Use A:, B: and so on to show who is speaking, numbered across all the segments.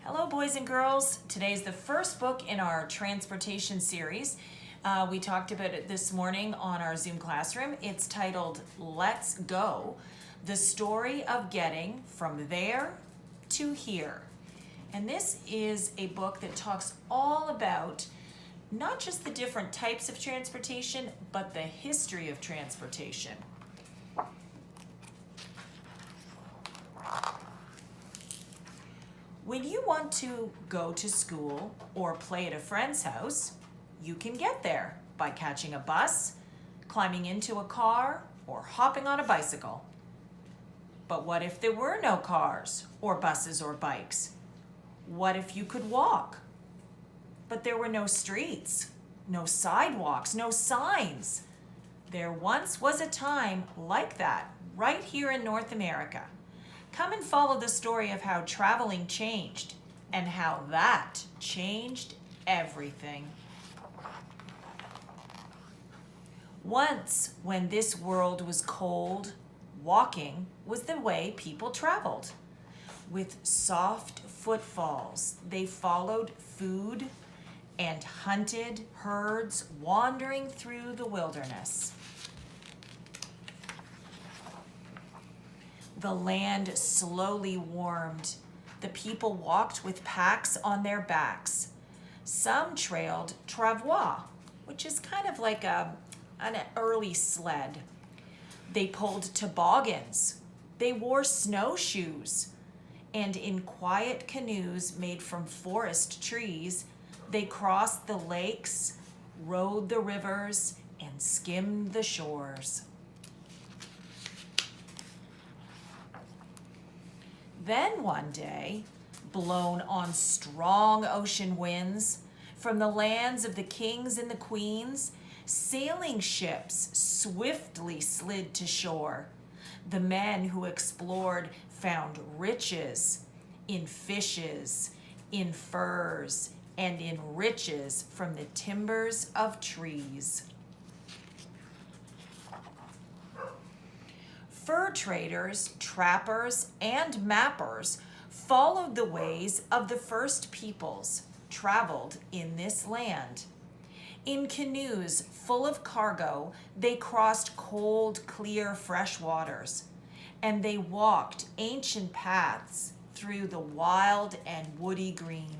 A: Hello, boys and girls. Today's the first book in our transportation series. We talked about it this morning on our Zoom classroom. It's titled Let's Go, the story of getting from there to here. And this is a book that talks all about not just the different types of transportation, but the history of transportation. When you want to go to school or play at a friend's house, you can get there by catching a bus, climbing into a car, or hopping on a bicycle. But what if there were no cars or buses or bikes? What if you could walk? But there were no streets, no sidewalks, no signs. There once was a time like that right here in North America. Come and follow the story of how traveling changed and how that changed everything. Once, when this world was cold, walking was the way people traveled. With soft footfalls, they followed food and hunted herds wandering through the wilderness. The land slowly warmed. The people walked with packs on their backs. Some trailed travois, which is kind of like an early sled. They pulled toboggans. They wore snowshoes. And in quiet canoes made from forest trees, they crossed the lakes, rode the rivers, and skimmed the shores. Then one day, blown on strong ocean winds, from the lands of the kings and the queens, sailing ships swiftly slid to shore. The men who explored found riches in fishes, in furs, and in riches from the timbers of trees. Fur traders, trappers, and mappers followed the ways of the first peoples traveled in this land. In canoes full of cargo, they crossed cold, clear, fresh waters, and they walked ancient paths through the wild and woody green.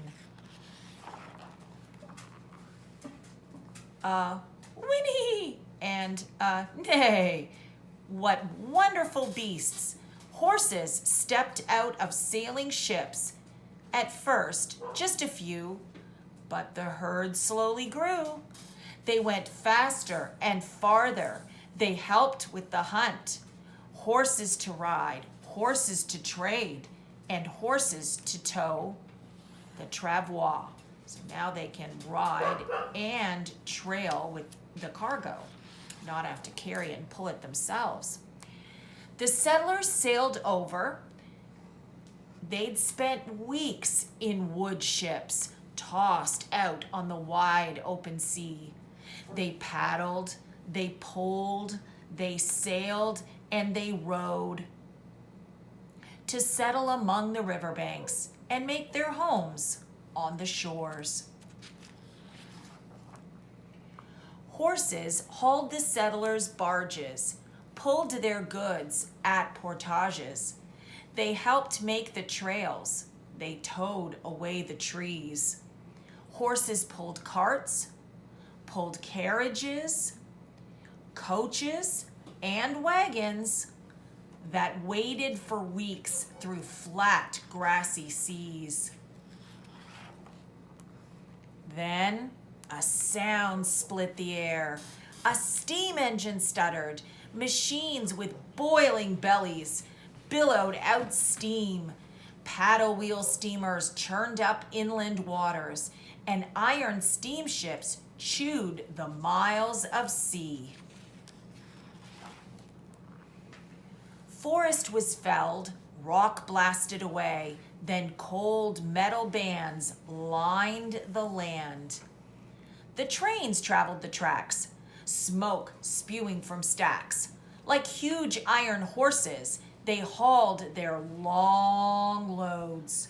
A: Whinny! And nay! What wonderful beasts! Horses stepped out of sailing ships. At first, just a few, but the herd slowly grew. They went faster and farther. They helped with the hunt. Horses to ride, horses to trade, and horses to tow the travois. So now they can ride and trail with the cargo, not have to carry it and pull it themselves. The settlers sailed over. They'd spent weeks in wood ships, tossed out on the wide open sea. They paddled, they pulled, they sailed, and they rowed to settle among the riverbanks and make their homes on the shores. Horses hauled the settlers' barges, pulled their goods at portages. They helped make the trails. They towed away the trees. Horses pulled carts, pulled carriages, coaches, and wagons that waded for weeks through flat, grassy seas. Then a sound split the air. A steam engine stuttered. Machines with boiling bellies billowed out steam. Paddle wheel steamers churned up inland waters, and iron steamships chewed the miles of sea. Forest was felled, rock blasted away, then cold metal bands lined the land. The trains traveled the tracks, smoke spewing from stacks. Like huge iron horses, they hauled their long loads.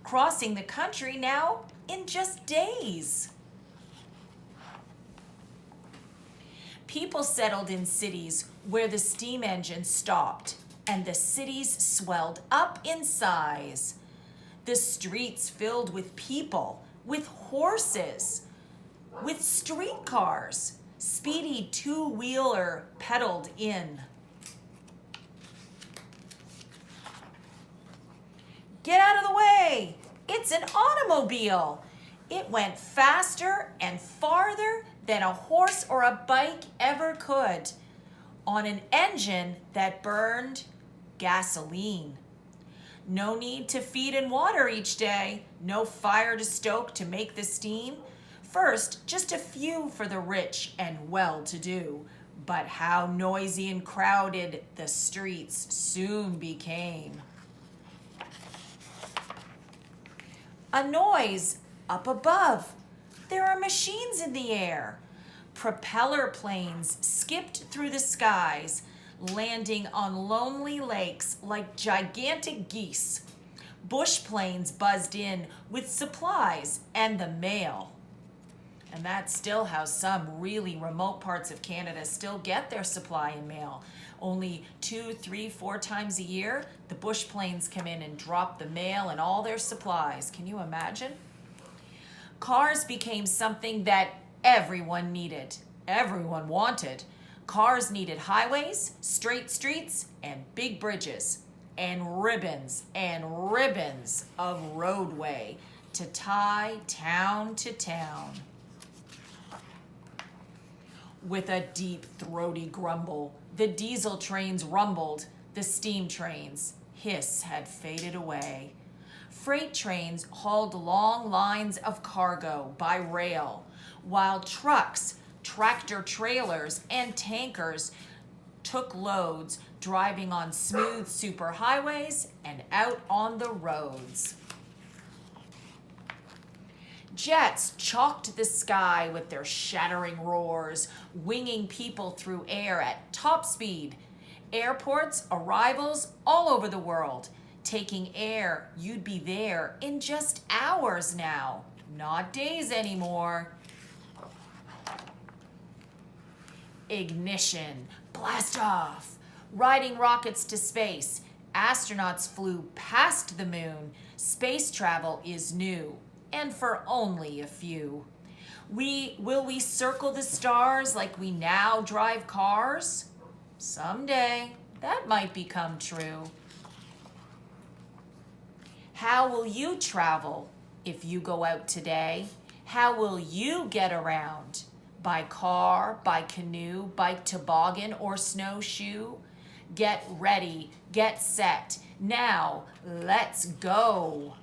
A: crossing the country now in just days. People settled in cities where the steam engine stopped, and the cities swelled up in size. The streets filled with people, with horses, with streetcars. Speedy two-wheeler pedaled in. Get out of the way! It's an automobile! It went faster and farther than a horse or a bike ever could, on an engine that burned gasoline. No need to feed and water each day, no fire to stoke to make the steam. First, just a few for the rich and well-to-do, but how noisy and crowded the streets soon became. A noise up above. There are machines in the air. Propeller planes skipped through the skies, landing on lonely lakes like gigantic geese. Bush planes buzzed in with supplies and the mail. And that's still how some really remote parts of Canada still get their supply and mail. Only 2, 3, 4 times a year, the bush planes come in and drop the mail and all their supplies. Can you imagine? Cars became something that everyone needed, everyone wanted. Cars needed highways, straight streets, and big bridges, and ribbons of roadway to tie town to town. With a deep, throaty grumble, the diesel trains rumbled, the steam trains' hiss had faded away. Freight trains hauled long lines of cargo by rail, while trucks, tractor trailers, and tankers took loads, driving on smooth superhighways and out on the roads. Jets chalked the sky with their shattering roars, winging people through air at top speed. Airports, arrivals all over the world. Taking air, you'd be there in just hours now, not days anymore. Ignition, blast off. Riding rockets to space. Astronauts flew past the moon. Space travel is new, and for only a few. Will we circle the stars like we now drive cars? Someday, that might become true. How will you travel if you go out today? How will you get around? By car, by canoe, by toboggan, or snowshoe? Get ready, get set. Now, let's go.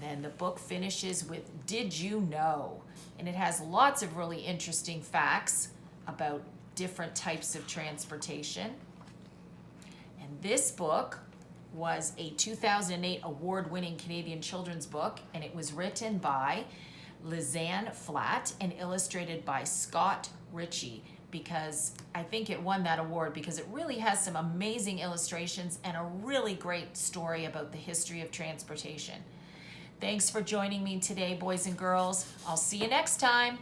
A: Then the book finishes with "Did you know?" And it has lots of really interesting facts about different types of transportation. And this book was a 2008 award-winning Canadian children's book, and it was written by Lizann Flatt and illustrated by Scot Ritchie, because I think it won that award because it really has some amazing illustrations and a really great story about the history of transportation. Thanks for joining me today, boys and girls. I'll see you next time.